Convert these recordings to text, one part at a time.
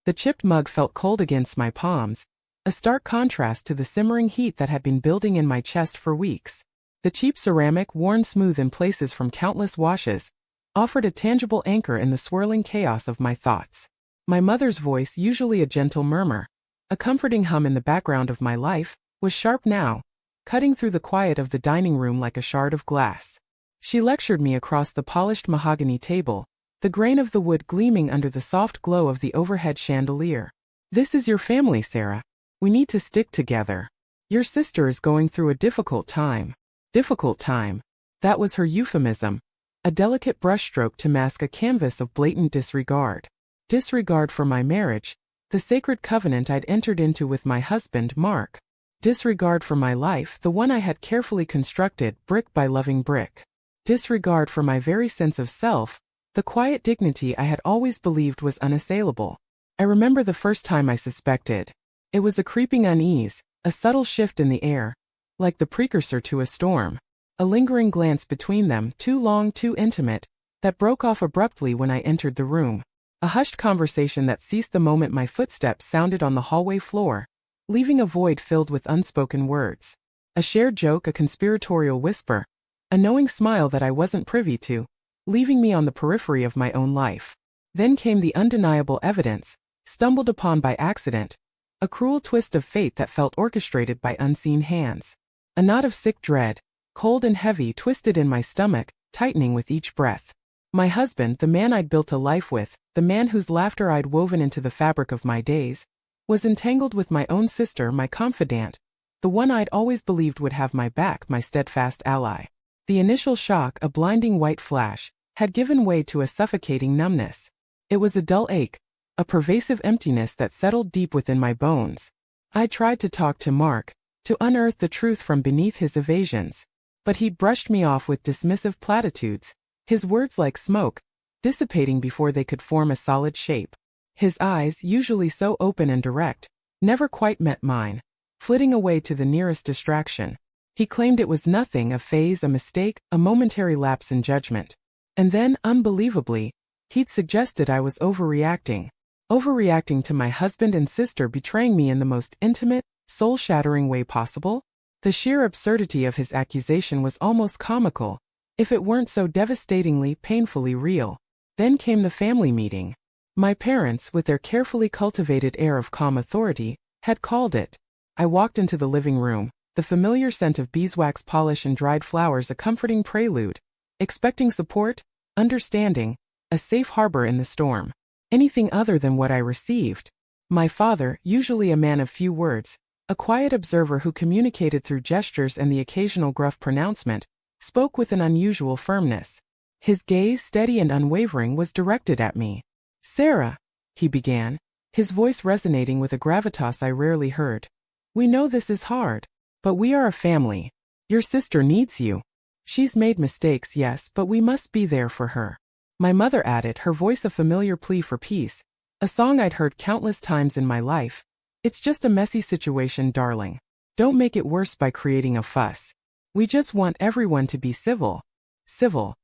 The chipped mug felt cold against my palms, a stark contrast to the simmering heat that had been building in my chest for weeks. The cheap ceramic, worn smooth in places from countless washes, offered a tangible anchor in the swirling chaos of my thoughts. My mother's voice, usually a gentle murmur, a comforting hum in the background of my life, was sharp now, cutting through the quiet of the dining room like a shard of glass. She lectured me across the polished mahogany table, the grain of the wood gleaming under the soft glow of the overhead chandelier. "This is your family, Sarah. We need to stick together. Your sister is going through a difficult time." Difficult time. That was her euphemism, a delicate brushstroke to mask a canvas of blatant disregard. Disregard for my marriage, the sacred covenant I'd entered into with my husband, Mark. Disregard for my life, the one I had carefully constructed, brick by loving brick. Disregard for my very sense of self, the quiet dignity I had always believed was unassailable. I remember the first time I suspected. It was a creeping unease, a subtle shift in the air, like the precursor to a storm. A lingering glance between them, too long, too intimate, that broke off abruptly when I entered the room. A hushed conversation that ceased the moment my footsteps sounded on the hallway floor, leaving a void filled with unspoken words. A shared joke, a conspiratorial whisper, a knowing smile that I wasn't privy to, leaving me on the periphery of my own life. Then came the undeniable evidence, stumbled upon by accident, a cruel twist of fate that felt orchestrated by unseen hands. A knot of sick dread, cold and heavy, twisted in my stomach, tightening with each breath. My husband, the man I'd built a life with, the man whose laughter I'd woven into the fabric of my days, was entangled with my own sister, my confidant, the one I'd always believed would have my back, my steadfast ally. The initial shock, a blinding white flash, had given way to a suffocating numbness. It was a dull ache, a pervasive emptiness that settled deep within my bones. I tried to talk to Mark, to unearth the truth from beneath his evasions. But he'd brushed me off with dismissive platitudes, his words like smoke, dissipating before they could form a solid shape. His eyes, usually so open and direct, never quite met mine, flitting away to the nearest distraction. He claimed it was nothing, a phase, a mistake, a momentary lapse in judgment. And then, unbelievably, he'd suggested I was overreacting. Overreacting to my husband and sister betraying me in the most intimate, soul-shattering way possible? The sheer absurdity of his accusation was almost comical, if it weren't so devastatingly, painfully real. Then came the family meeting. My parents, with their carefully cultivated air of calm authority, had called it. I walked into the living room, the familiar scent of beeswax polish and dried flowers a comforting prelude, expecting support, understanding, a safe harbor in the storm. Anything other than what I received. My father, usually a man of few words, a quiet observer who communicated through gestures and the occasional gruff pronouncement, spoke with an unusual firmness. His gaze, steady and unwavering, was directed at me. "Sarah," he began, his voice resonating with a gravitas I rarely heard. "We know this is hard, but we are a family. Your sister needs you. She's made mistakes, yes, but we must be there for her." My mother added, her voice a familiar plea for peace, a song I'd heard countless times in my life. "It's just a messy situation, darling. Don't make it worse by creating a fuss. We just want everyone to be civil." Civil.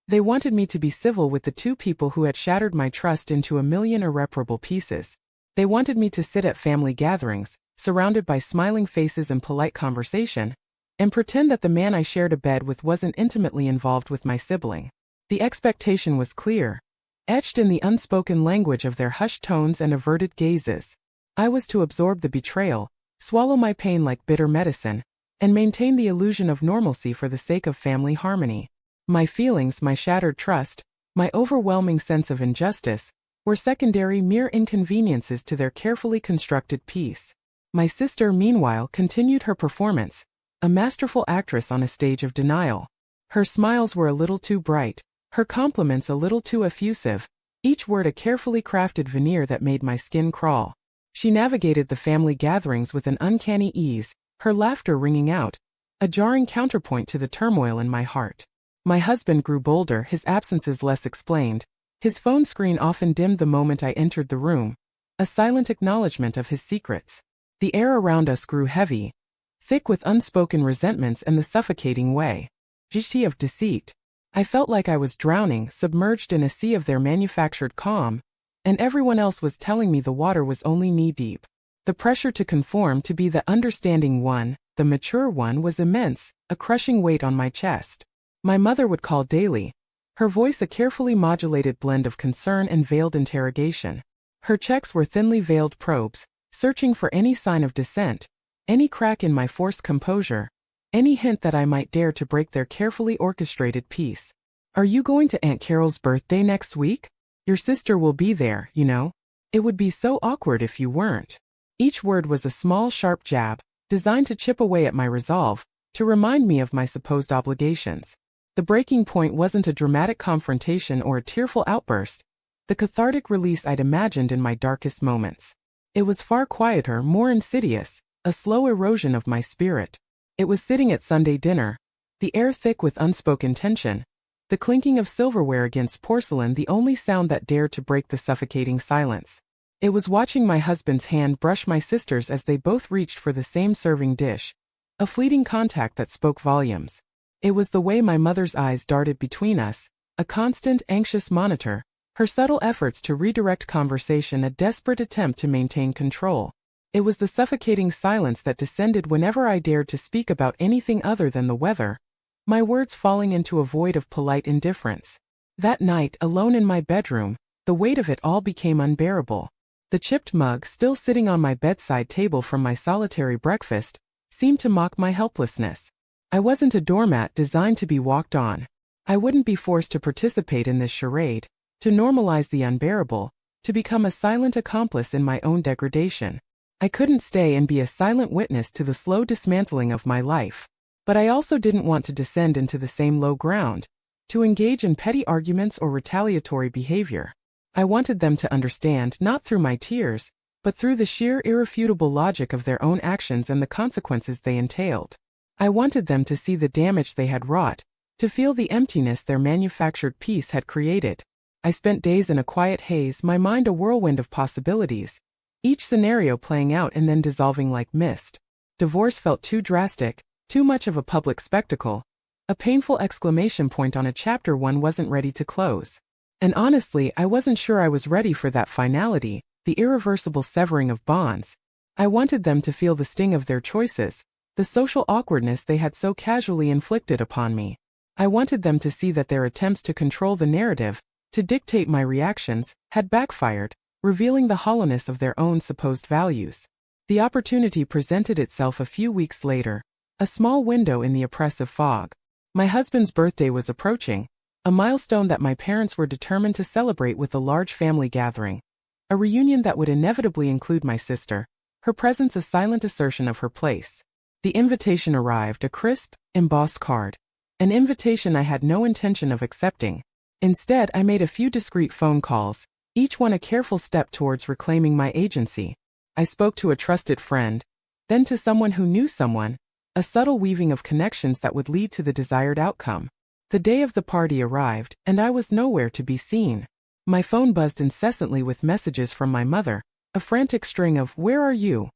They wanted me to be civil with the two people who had shattered my trust into a million irreparable pieces. They wanted me to sit at family gatherings, surrounded by smiling faces and polite conversation, and pretend that the man I shared a bed with wasn't intimately involved with my sibling. The expectation was clear, etched in the unspoken language of their hushed tones and averted gazes. I was to absorb the betrayal, swallow my pain like bitter medicine, and maintain the illusion of normalcy for the sake of family harmony. My feelings, my shattered trust, my overwhelming sense of injustice, were secondary, mere inconveniences to their carefully constructed peace. My sister, meanwhile, continued her performance, a masterful actress on a stage of denial. Her smiles were a little too bright, her compliments a little too effusive, each word a carefully crafted veneer that made my skin crawl. She navigated the family gatherings with an uncanny ease, her laughter ringing out, a jarring counterpoint to the turmoil in my heart. My husband grew bolder, his absences less explained. His phone screen often dimmed the moment I entered the room, a silent acknowledgement of his secrets. The air around us grew heavy, thick with unspoken resentments and the suffocating way of deceit. I felt like I was drowning, submerged in a sea of their manufactured calm, and everyone else was telling me the water was only knee-deep. The pressure to conform, to be the understanding one, the mature one, was immense, a crushing weight on my chest. My mother would call daily, her voice a carefully modulated blend of concern and veiled interrogation. Her checks were thinly veiled probes, searching for any sign of dissent, any crack in my forced composure, any hint that I might dare to break their carefully orchestrated peace. "Are you going to Aunt Carol's birthday next week? Your sister will be there, you know. It would be so awkward if you weren't." Each word was a small, sharp jab, designed to chip away at my resolve, to remind me of my supposed obligations. The breaking point wasn't a dramatic confrontation or a tearful outburst, the cathartic release I'd imagined in my darkest moments. It was far quieter, more insidious, a slow erosion of my spirit. It was sitting at Sunday dinner, the air thick with unspoken tension, the clinking of silverware against porcelain the only sound that dared to break the suffocating silence. It was watching my husband's hand brush my sister's as they both reached for the same serving dish, a fleeting contact that spoke volumes. It was the way my mother's eyes darted between us, a constant, anxious monitor, her subtle efforts to redirect conversation a desperate attempt to maintain control. It was the suffocating silence that descended whenever I dared to speak about anything other than the weather, my words falling into a void of polite indifference. That night, alone in my bedroom, the weight of it all became unbearable. The chipped mug still sitting on my bedside table from my solitary breakfast seemed to mock my helplessness. I wasn't a doormat designed to be walked on. I wouldn't be forced to participate in this charade, to normalize the unbearable, to become a silent accomplice in my own degradation. I couldn't stay and be a silent witness to the slow dismantling of my life. But I also didn't want to descend into the same low ground, to engage in petty arguments or retaliatory behavior. I wanted them to understand, not through my tears, but through the sheer irrefutable logic of their own actions and the consequences they entailed. I wanted them to see the damage they had wrought, to feel the emptiness their manufactured peace had created. I spent days in a quiet haze, my mind a whirlwind of possibilities, each scenario playing out and then dissolving like mist. Divorce felt too drastic, too much of a public spectacle, a painful exclamation point on a chapter one wasn't ready to close. And honestly, I wasn't sure I was ready for that finality, the irreversible severing of bonds. I wanted them to feel the sting of their choices, the social awkwardness they had so casually inflicted upon me. I wanted them to see that their attempts to control the narrative, to dictate my reactions, had backfired, revealing the hollowness of their own supposed values. The opportunity presented itself a few weeks later, a small window in the oppressive fog. My husband's birthday was approaching, a milestone that my parents were determined to celebrate with a large family gathering, a reunion that would inevitably include my sister, her presence a silent assertion of her place. The invitation arrived, a crisp, embossed card, an invitation I had no intention of accepting. Instead, I made a few discreet phone calls, each one a careful step towards reclaiming my agency. I spoke to a trusted friend, then to someone who knew someone, a subtle weaving of connections that would lead to the desired outcome. The day of the party arrived, and I was nowhere to be seen. My phone buzzed incessantly with messages from my mother, a frantic string of "Where are you?"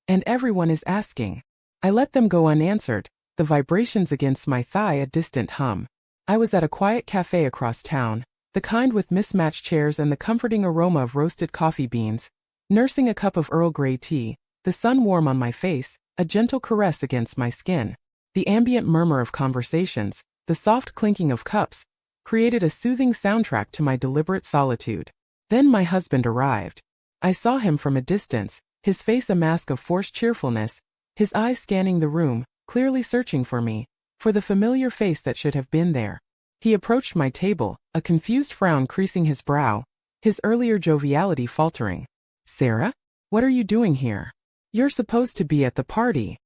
and "Everyone is asking." I let them go unanswered, the vibrations against my thigh a distant hum. I was at a quiet cafe across town, the kind with mismatched chairs and the comforting aroma of roasted coffee beans, nursing a cup of Earl Grey tea, the sun warm on my face, a gentle caress against my skin. The ambient murmur of conversations, the soft clinking of cups, created a soothing soundtrack to my deliberate solitude. Then my husband arrived. I saw him from a distance, his face a mask of forced cheerfulness, his eyes scanning the room, clearly searching for me, for the familiar face that should have been there. He approached my table, a confused frown creasing his brow, his earlier joviality faltering. "Sarah? What are you doing here? You're supposed to be at the party."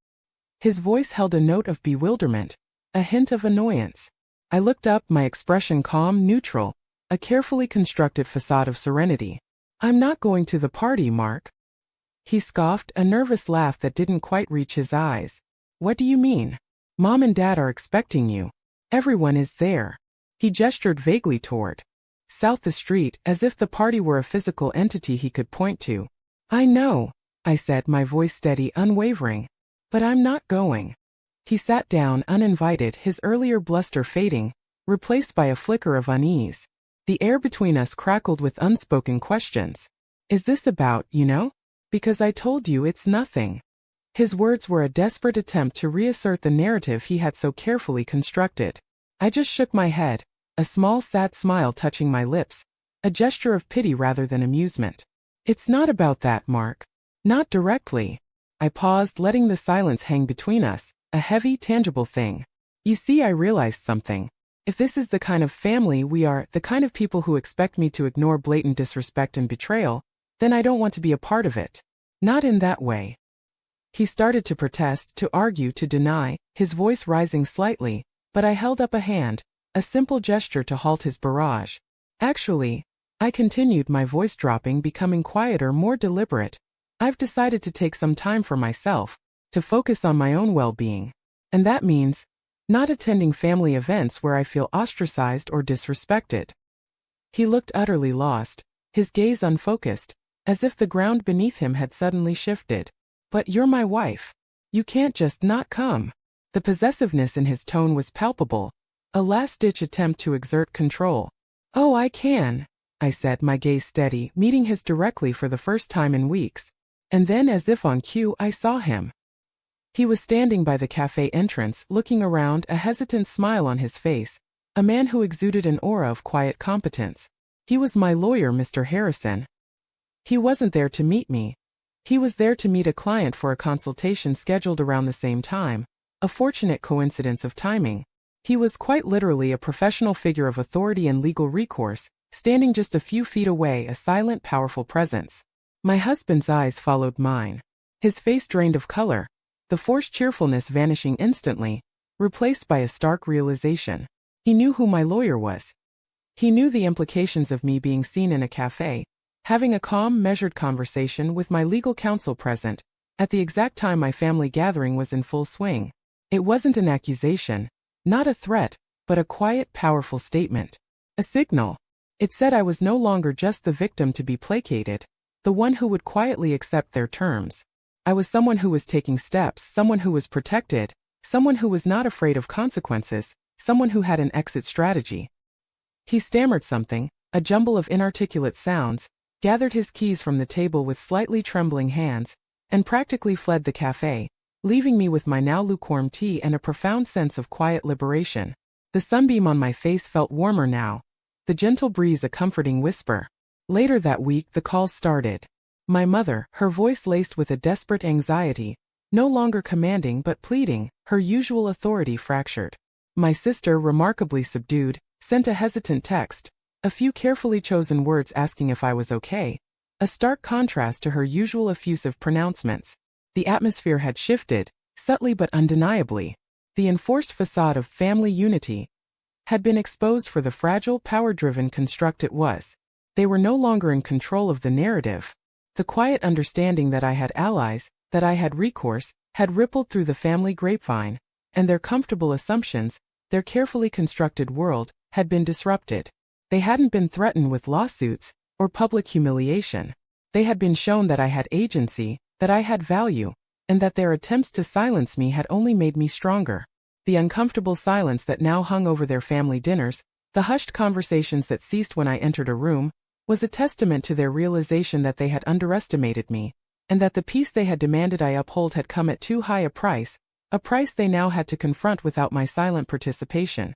His voice held a note of bewilderment, a hint of annoyance. I looked up, my expression calm, neutral, a carefully constructed facade of serenity. "I'm not going to the party, Mark." He scoffed, a nervous laugh that didn't quite reach his eyes. "What do you mean? Mom and Dad are expecting you. Everyone is there." He gestured vaguely toward south the street, as if the party were a physical entity he could point to. "I know," I said, my voice steady, unwavering. "But I'm not going." He sat down, uninvited, his earlier bluster fading, replaced by a flicker of unease. The air between us crackled with unspoken questions. Is this about, Because I told you it's nothing. His words were a desperate attempt to reassert the narrative he had so carefully constructed. I just shook my head, a small sad smile touching my lips, a gesture of pity rather than amusement. It's not about that, Mark. Not directly. I paused, letting the silence hang between us, a heavy, tangible thing. You see, I realized something. If this is the kind of family we are, the kind of people who expect me to ignore blatant disrespect and betrayal, then I don't want to be a part of it. Not in that way. He started to protest, to argue, to deny, his voice rising slightly, but I held up a hand, a simple gesture to halt his barrage. Actually, I continued, my voice dropping, becoming quieter, more deliberate. I've decided to take some time for myself, to focus on my own well-being. And that means not attending family events where I feel ostracized or disrespected. He looked utterly lost, his gaze unfocused, as if the ground beneath him had suddenly shifted. But you're my wife. You can't just not come. The possessiveness in his tone was palpable, a last-ditch attempt to exert control. Oh, I can, I said, my gaze steady, meeting his directly for the first time in weeks. And then, as if on cue, I saw him. He was standing by the cafe entrance, looking around, a hesitant smile on his face, a man who exuded an aura of quiet competence. He was my lawyer, Mr. Harrison. He wasn't there to meet me. He was there to meet a client for a consultation scheduled around the same time, a fortunate coincidence of timing. He was quite literally a professional figure of authority and legal recourse, standing just a few feet away, a silent, powerful presence. My husband's eyes followed mine. His face drained of color, the forced cheerfulness vanishing instantly, replaced by a stark realization. He knew who my lawyer was. He knew the implications of me being seen in a cafe, having a calm, measured conversation with my legal counsel present, at the exact time my family gathering was in full swing. It wasn't an accusation, not a threat, but a quiet, powerful statement. A signal. It said I was no longer just the victim to be placated, the one who would quietly accept their terms. I was someone who was taking steps, someone who was protected, someone who was not afraid of consequences, someone who had an exit strategy. He stammered something, a jumble of inarticulate sounds, gathered his keys from the table with slightly trembling hands, and practically fled the cafe, leaving me with my now lukewarm tea and a profound sense of quiet liberation. The sunbeam on my face felt warmer now, the gentle breeze a comforting whisper. Later that week the calls started. My mother, her voice laced with a desperate anxiety, no longer commanding but pleading, her usual authority fractured. My sister, remarkably subdued, sent a hesitant text, a few carefully chosen words asking if I was okay, a stark contrast to her usual effusive pronouncements. The atmosphere had shifted, subtly but undeniably. The enforced facade of family unity had been exposed for the fragile, power-driven construct it was. They were no longer in control of the narrative. The quiet understanding that I had allies, that I had recourse, had rippled through the family grapevine, and their comfortable assumptions, their carefully constructed world, had been disrupted. They hadn't been threatened with lawsuits or public humiliation. They had been shown that I had agency, that I had value, and that their attempts to silence me had only made me stronger. The uncomfortable silence that now hung over their family dinners, the hushed conversations that ceased when I entered a room, was a testament to their realization that they had underestimated me, and that the peace they had demanded I uphold had come at too high a price they now had to confront without my silent participation.